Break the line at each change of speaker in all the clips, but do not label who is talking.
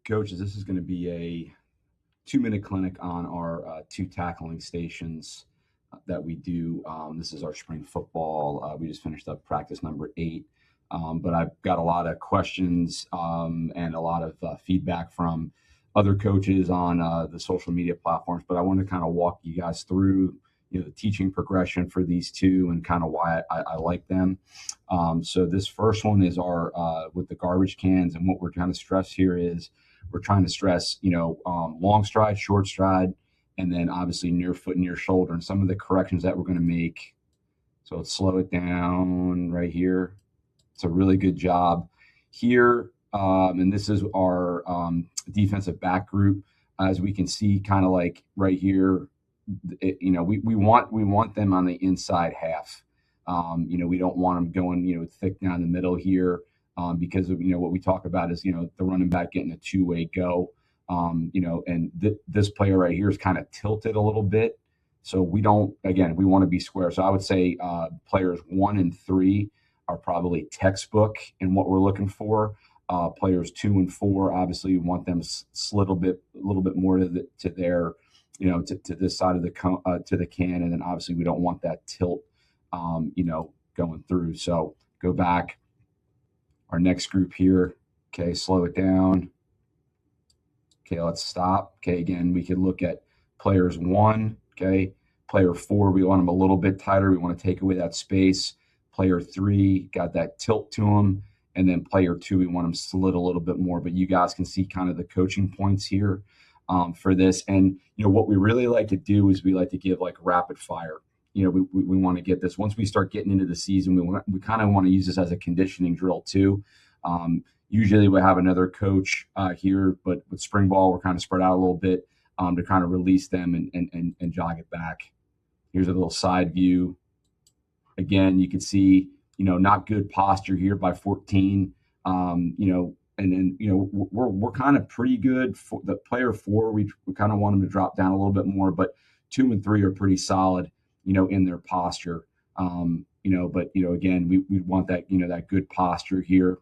Coaches, this is going to be a 2-minute clinic on our two tackling stations that we do. This is our spring football. We just finished up practice number 8. But I've got a lot of questions and a lot of feedback from other coaches on the social media platforms. But I want to kind of walk you guys through the teaching progression for these two and kind of why I like them. So this first one is our with the garbage cans, and what we're trying to stress here is we're trying to stress, long stride, short stride, and then obviously near foot, near shoulder, and some of the corrections that we're going to make. So let's slow it down right here. It's a really good job here. And this is our defensive back group. As we can see, kind of like right here, we want them on the inside half. We don't want them going, thick down the middle here. Because of, what we talk about is, the running back getting a two-way go, and this player right here is kind of tilted a little bit. So we want to be square. So I would say players 1 and 3 are probably textbook in what we're looking for. Players 2 and 4, obviously you want them slid a little bit more to their, to this side of to the can. And then obviously we don't want that tilt, going through. So go back. Our next group here, okay, slow it down. Okay, let's stop. Okay, again, we could look at players 1, okay. Player 4, we want them a little bit tighter. We want to take away that space. Player 3, got that tilt to them. And then player 2, we want them slid a little bit more. But you guys can see kind of the coaching points here for this. And, what we really like to do is we like to give like rapid fire. We want to get this. Once we start getting into the season, we kind of want to use this as a conditioning drill too. Usually we have another coach here, but with spring ball, we're kind of spread out a little bit to kind of release them and jog it back. Here's a little side view. Again, you can see, not good posture here by 14. And then, we're kind of pretty good. For the player 4, we kind of want them to drop down a little bit more, but 2 and 3 are pretty solid, in their posture. But again, we want that, that good posture here.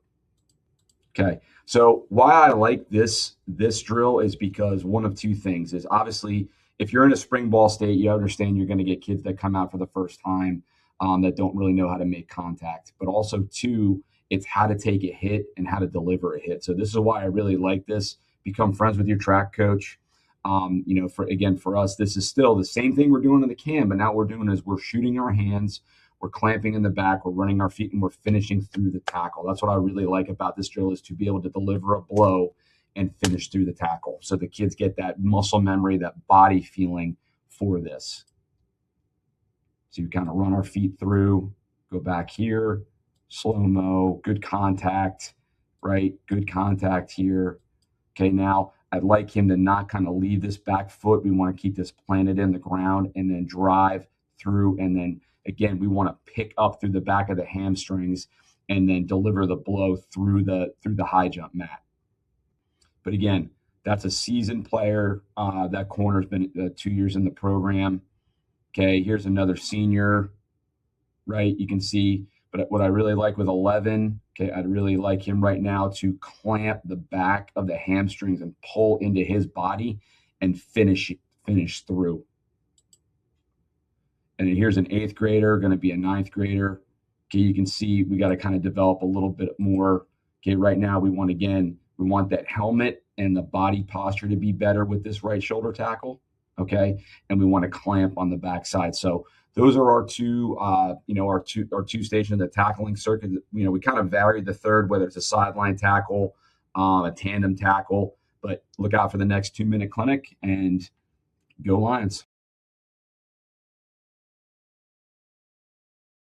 Okay. So why I like this drill is because one of two things is obviously if you're in a spring ball state, you understand you're going to get kids that come out for the first time that don't really know how to make contact, but also 2, it's how to take a hit and how to deliver a hit. So this is why I really like this. Become friends with your track coach. For us, this is still the same thing we're doing in the can, but now what we're doing is we're shooting our hands, we're clamping in the back, we're running our feet, and we're finishing through the tackle. That's what I really like about this drill is to be able to deliver a blow and finish through the tackle. So the kids get that muscle memory, that body feeling for this. So you kind of run our feet through, go back here, slow-mo, good contact, right? Good contact here. Okay, now I'd like him to not kind of leave this back foot. We want to keep this planted in the ground and then drive through. And then again, we want to pick up through the back of the hamstrings and then deliver the blow through the high jump mat. But again, that's a seasoned player. That corner's been 2 years in the program. Okay, here's another senior, right? You can see, but what I really like with 11, okay, I'd really like him right now to clamp the back of the hamstrings and pull into his body and finish through. And then here's an 8th grader, going to be a 9th grader. Okay, you can see we got to kind of develop a little bit more. Okay, right now we want that helmet and the body posture to be better with this right shoulder tackle. Okay, and we want to clamp on the backside. So those are our two, our two stations of the tackling circuit. We kind of varied the third, whether it's a sideline tackle, a tandem tackle. But look out for the next 2-minute clinic and go Lions.